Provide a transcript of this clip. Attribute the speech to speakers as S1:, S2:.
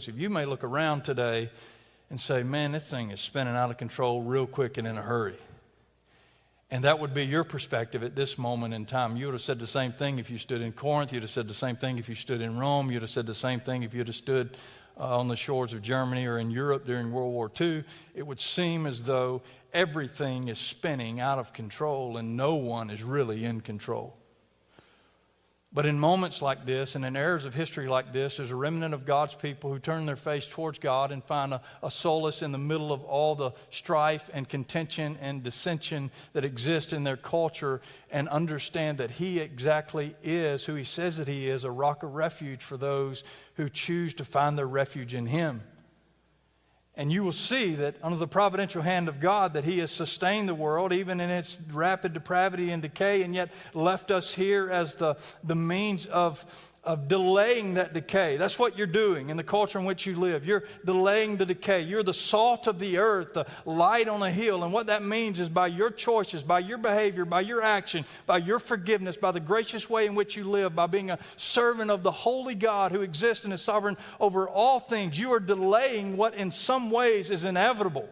S1: You may look around today and say, man, this thing is spinning out of control real quick and in a hurry. And that would be your perspective at this moment in time. You would have said the same thing if you stood in Corinth. You'd have said the same thing if you stood in Rome. You'd have said the same thing if you'd have stood on the shores of Germany or in Europe during World War II. It would seem as though everything is spinning out of control and no one is really in control. But in moments like this and in eras of history like this, there's a remnant of God's people who turn their face towards God and find a solace in the middle of all the strife and contention and dissension that exists in their culture and understand that He exactly is who He says that He is, a rock of refuge for those who choose to find their refuge in Him. And you will see that under the providential hand of God that He has sustained the world even in its rapid depravity and decay, and yet left us here as the means of delaying that decay. That's what you're doing in the culture in which you live. You're delaying the decay. You're the salt of the earth, the light on a hill. And what that means is by your choices, by your behavior, by your action, by your forgiveness, by the gracious way in which you live, by being a servant of the holy God who exists and is sovereign over all things, you are delaying what in some ways is inevitable.